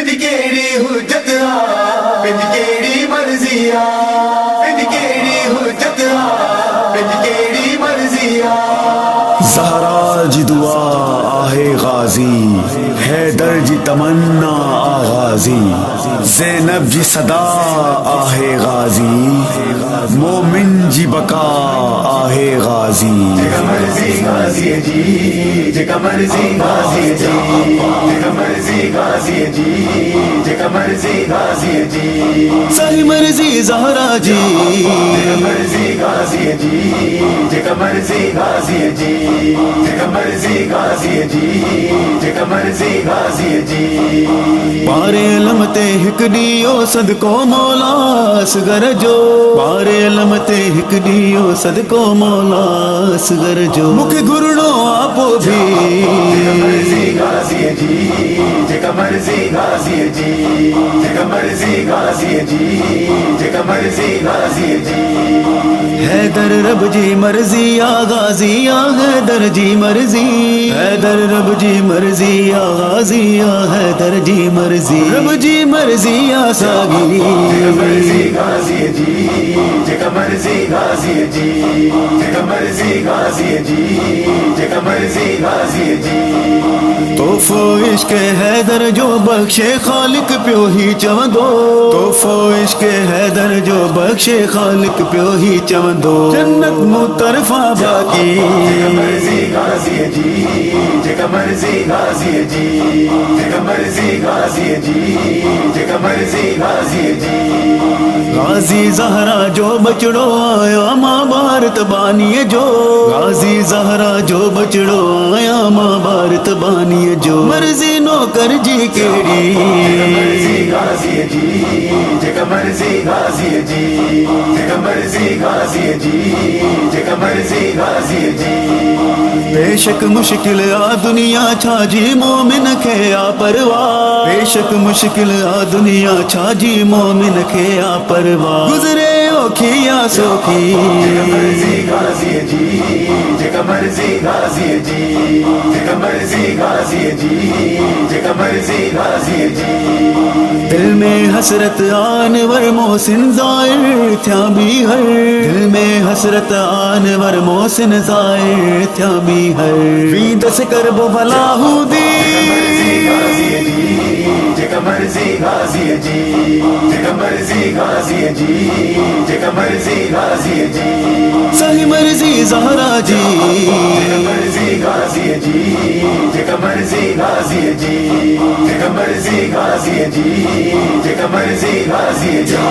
पंहिंजी कहिड़ी हुजत आ, पंहिंजी कहिड़ी मर्ज़ी आ, पंहिंजी कहिड़ी हुजत आ, पंहिंजी कहिड़ी मर्ज़ी आ। ज़हरा जी दुआ आहे गाज़ी, हैदर जी तमन्ना आगाज़ी, ज़ैनब जी सदा आहे गाज़ी, मोमिन जी बका आहे गाज़ी। जेका मर्ज़ी गाज़ी जी, जेका मर्ज़ी गाज़ी जी, जेका मर्ज़ी गाज़ी जी, जेका मर्ज़ी गाज़ी जी, सही मर्ज़ी ज़हरा जी, जेका मर्ज़ी गाज़ी जी, जेका मर्ज़ी गाज़ी जी, जेका मर्ज़ी गाज़ी जी, जेका मर्ज़ी गाज़ी जी। पारे लमते हिक ॾींहो सदको मौला असगर जो, पारे लमते हिक ॾींहो सदको मौला असगर जो, मूंखे घुरणो आ पोइ बि जेका मर्ज़ी गाज़ी जी, जेका मर्ज़ी गाज़ी जी, जेका मर्ज़ी गाज़ी जी, जेका मर्ज़ी गाज़ी जी। हैदर रब जी मर्ज़ी आ गाज़ी आ, हैदर जी मर्ज़ी, हैदर रब जी मर्ज़ी आ गाज़ी आ, हैदर जी मर्ज़ी, रब जी मर्ज़ी आ सागी। जेका मर्ज़ी गाज़ी जी, जेका मर्ज़ी गाज़ी जी, जेका मर्ज़ी गाज़ी जी, जेका मर्ज़ी गाज़ी जी। तोहफ़ो इश्क़ हैदर जो बख़्शे ख़ालिक पियो ही चवंदो, तोहफ़ो इश्क़ हैदर जो बख़्शे ख़ालिक पियो ही चवंदो, जन्नत मूं तरफ़ां बाक़ी। जेका मर्ज़ी गाज़ी जी, जेका मर्ज़ी गाज़ी जी, जेका मर्ज़ी गाज़ी जी, जेका मर्ज़ी गाज़ी जी। गाज़ी ज़हरा जो बचड़ो आया मां भारत बानीअ जो, गाज़ी ज़हरा जो बचड़ो आया मां भारत बानीअ जो, मर्ज़ी नौकर जी कहिड़ी। जेका मर्ज़ी गाज़ी जी, जेका मर्ज़ी गाज़ी जी, जेका मर्ज़ी गाज़ी जी, जेका मर्ज़ी गाज़ी जी। बेशक मुश्किल आ दुनिया छाजी मोमिन खे आ परवाह, बेशक मुश्किल आ दुनिया छाजी मोमिन खे आ परवाह, गुज़रे औखी या सौखी। जेका मर्ज़ी गाज़ी जी, जेका मर्ज़ी गाज़ी जी, जेका मर्ज़ी गाज़ी जी, जेका मर्ज़ी गाज़ी जी। दिल में हसरत आनवर मोहसिन ज़ाहिर थिया ॿीहर, दिल में हसरत आनवर मोहसिन ज़ाहिर थिया ॿीहर, वींदसि करबो भला हूंदी। जेका मर्ज़ी गाज़ी जी, जेका मर्ज़ी गाज़ी जी, जेका मर्ज़ी गाज़ी जी। सही मर्ज़ी ज़हरा जी, जेका मर्ज़ी गाज़ी जी, जेका मर्ज़ी गाज़ी जी, जेका मर्ज़ी गाज़ी जी, जेका मर्ज़ी गाज़ी जी।